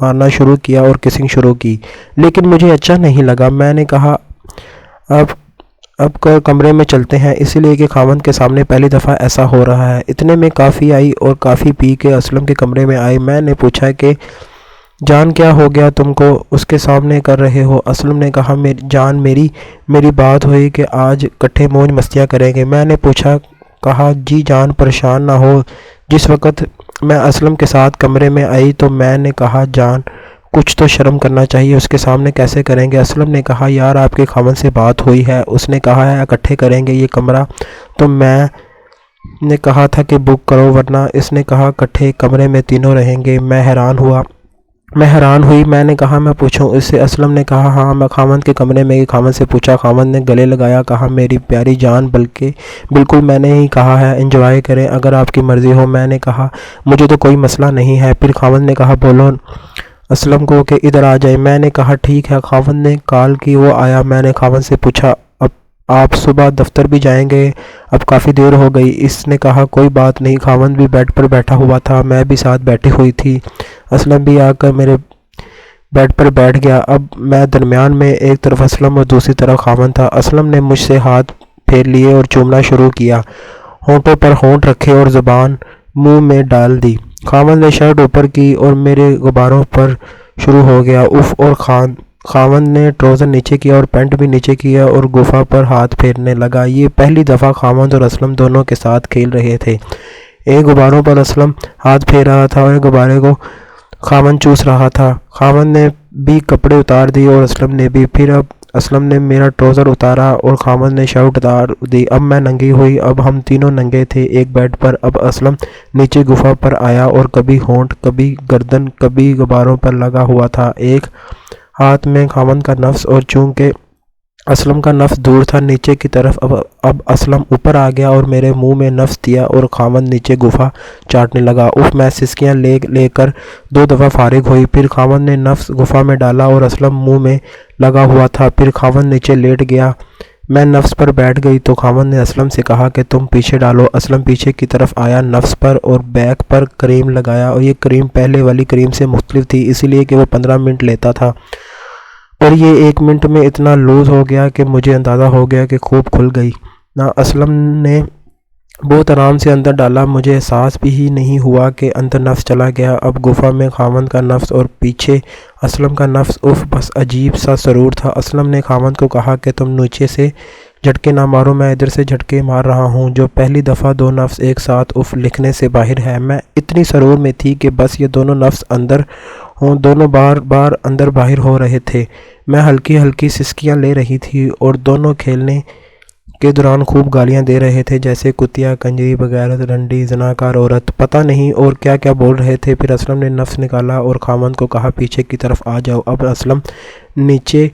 مارنا شروع کیا اور کسنگ شروع کی، لیکن مجھے اچھا نہیں لگا۔ میں نے کہا اب کمرے میں چلتے ہیں، اس لیے کہ خاوند کے سامنے پہلی دفعہ ایسا ہو رہا ہے۔ اتنے میں کافی آئی اور کافی پی کے اسلم کے کمرے میں آئی۔ میں نے پوچھا کہ جان کیا ہو گیا تم کو اس کے سامنے کر رہے ہو؟ اسلم نے کہا جان میری بات ہوئی کہ آج کٹھے موج مستیاں کریں گے۔ میں نے کہا جی جان پریشان نہ ہو۔ جس وقت میں اسلم کے ساتھ کمرے میں آئی تو میں نے کہا جان کچھ تو شرم کرنا چاہیے، اس کے سامنے کیسے کریں گے؟ اسلم نے کہا یار آپ کے خاوند سے بات ہوئی ہے، اس نے کہا ہے اکٹھے کریں گے یہ کمرہ، تو میں نے کہا تھا کہ بک کرو، ورنہ اس نے کہا کٹھے کمرے میں تینوں رہیں گے۔ میں حیران ہوئی۔ میں نے کہا میں پوچھوں اس سے؟ اسلم نے کہا ہاں میں خاوند کے کمرے میں خاوند سے پوچھا۔ خاوند نے گلے لگایا، کہا میری پیاری جان بالکل میں نے ہی کہا ہے انجوائے کریں اگر آپ کی مرضی ہو۔ میں نے کہا مجھے تو کوئی مسئلہ نہیں ہے۔ پھر خاوند نے کہا بولو اسلم کو کہ ادھر آ جائے۔ میں نے کہا ٹھیک ہے۔ خاوند نے کال کی، وہ آیا۔ میں نے خاوند سے پوچھا آپ صبح دفتر بھی جائیں گے؟ اب کافی دیر ہو گئی۔ اس نے کہا کوئی بات نہیں۔ خاوند بھی بیڈ پر بیٹھا ہوا تھا، میں بھی ساتھ بیٹھی ہوئی تھی۔ اسلم بھی آ کر میرے بیڈ پر بیٹھ گیا۔ اب میں درمیان میں، ایک طرف اسلم اور دوسری طرف خاوند تھا۔ اسلم نے مجھ سے ہاتھ پھیر لیے اور چومنا شروع کیا، ہونٹوں پر ہونٹ رکھے اور زبان منہ میں ڈال دی۔ خاوند نے شرٹ اوپر کی اور میرے غباروں پر شروع ہو گیا۔ اف اور خاوند نے ٹراؤزر نیچے کیا اور پینٹ بھی نیچے کیا اور گفا پر ہاتھ پھیرنے لگا۔ یہ پہلی دفعہ خاوند اور اسلم دونوں کے ساتھ کھیل رہے تھے۔ ایک غباروں پر اسلم ہاتھ پھیر رہا تھا اور ایک غبارے کو خاوند چوس رہا تھا۔ خاوند نے بھی کپڑے اتار دیے اور اسلم نے بھی۔ پھر اب اسلم نے میرا ٹراؤزر اتارا اور خاوند نے شرٹ اتار دی۔ اب میں ننگی ہوئی۔ اب ہم تینوں ننگے تھے ایک بیڈ پر۔ اب اسلم نیچے گفا پر آیا اور کبھی ہونٹ، کبھی گردن، کبھی غباروں پر لگا ہوا تھا۔ ایک ہاتھ میں خاوند کا نفس اور چونکہ اسلم کا نفس دور تھا نیچے کی طرف، اب اسلم اوپر آ گیا اور میرے منہ میں نفس دیا اور خاوند نیچے گفا چاٹنے لگا۔ اف میں سسکیاں لے کر 2 دفعہ فارغ ہوئی۔ پھر خاوند نے نفس گفا میں ڈالا اور اسلم منہ میں لگا ہوا تھا۔ پھر خاوند نیچے لیٹ گیا، میں نفس پر بیٹھ گئی تو خاوند نے اسلم سے کہا کہ تم پیچھے ڈالو۔ اسلم پیچھے کی طرف آیا، نفس پر اور بیک پر کریم لگایا، اور یہ کریم پہلے والی کریم سے مختلف تھی اس لیے کہ وہ 15 منٹ لیتا تھا اور یہ 1 منٹ میں اتنا لوز ہو گیا کہ مجھے اندازہ ہو گیا کہ خوب کھل گئی نا۔ اسلم نے بہت آرام سے اندر ڈالا، مجھے احساس بھی ہی نہیں ہوا کہ اندر نفس چلا گیا۔ اب گفا میں خاوند کا نفس اور پیچھے اسلم کا نفس۔ اف بس عجیب سا سرور تھا۔ اسلم نے خاوند کو کہا کہ تم نیچے سے جھٹکے نہ مارو، میں ادھر سے جھٹکے مار رہا ہوں، جو پہلی دفعہ 2 نفس ایک ساتھ اف لکھنے سے باہر ہے۔ میں اتنی سرور میں تھی کہ بس یہ دونوں نفس اندر ہوں، دونوں بار اندر باہر ہو رہے تھے۔ میں ہلکی سسکیاں لے رہی تھی اور دونوں کھیلنے کے دوران خوب گالیاں دے رہے تھے، جیسے کتیا، کنجری، بغیرت، رنڈی، زناکار عورت، پتہ نہیں اور کیا بول رہے تھے۔ پھر اسلم نے نفس نکالا اور خاوند کو کہا پیچھے کی طرف آ جاؤ۔ اب اسلم نیچے،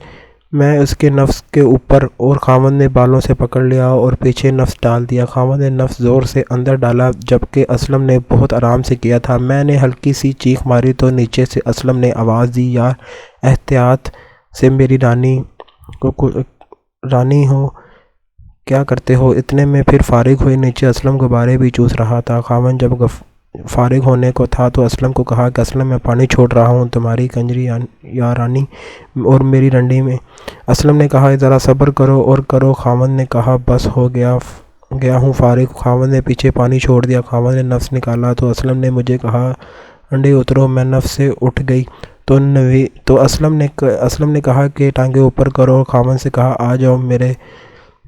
میں اس کے نفس کے اوپر، اور خاوند نے بالوں سے پکڑ لیا اور پیچھے نفس ڈال دیا۔ خاوند نے نفس زور سے اندر ڈالا جبکہ اسلم نے بہت آرام سے کیا تھا۔ میں نے ہلکی سی چیخ ماری تو نیچے سے اسلم نے آواز دی یار احتیاط سے میری رانی ہو، کیا کرتے ہو؟ اتنے میں پھر فارغ ہوئی۔ نیچے اسلم غبارے بھی چوس رہا تھا۔ خاوند جب فارغ ہونے کو تھا تو اسلم کو کہا کہ اسلم میں پانی چھوڑ رہا ہوں تمہاری کنجری یا رانی اور میری رنڈی میں۔ اسلم نے کہا ذرا صبر کرو اور کرو۔ خاوند نے کہا بس ہو گیا ہوں فارغ۔ خاوند نے پیچھے پانی چھوڑ دیا۔ خاوند نے نفس نکالا تو اسلم نے مجھے کہا انڈے اترو۔ میں نفس سے اٹھ گئی تو اسلم نے کہا کہ ٹانگیں اوپر کرو۔ خاوند سے کہا آ جاؤ، میرے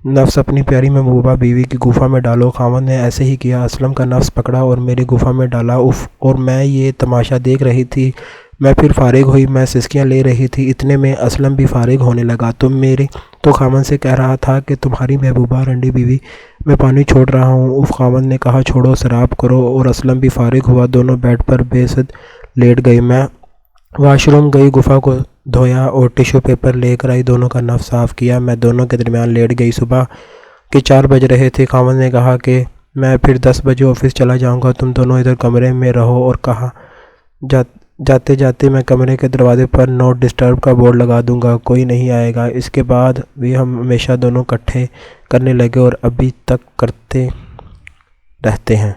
نفس اپنی پیاری محبوبہ بیوی کی گفا میں ڈالو۔ خاوند نے ایسے ہی کیا، اسلم کا نفس پکڑا اور میری گفا میں ڈالا۔ اف اور میں یہ تماشا دیکھ رہی تھی۔ میں پھر فارغ ہوئی، میں سسکیاں لے رہی تھی۔ اتنے میں اسلم بھی فارغ ہونے لگا تو خاوند سے کہہ رہا تھا کہ تمہاری محبوبہ رنڈی بیوی میں پانی چھوڑ رہا ہوں۔ اف خاوند نے کہا چھوڑو سراب کرو، اور اسلم بھی فارغ ہوا۔ دونوں بیڈ پر بے سد لیٹ گئے۔ میں واش روم گئی، گفا کو دھویا اور ٹیشو پیپر لے کر آئی، دونوں کا نفس صاف کیا۔ میں دونوں کے درمیان لیٹ گئی۔ صبح کے 4 بج رہے تھے۔ خاوند نے کہا کہ میں پھر 10 بجے آفس چلا جاؤں گا، تم دونوں ادھر کمرے میں رہو، اور کہا جاتے میں کمرے کے دروازے پر نوٹ ڈسٹرب کا بورڈ لگا دوں گا، کوئی نہیں آئے گا۔ اس کے بعد بھی ہم ہمیشہ دونوں اکٹھے کرنے لگے اور ابھی تک کرتے رہتے ہیں۔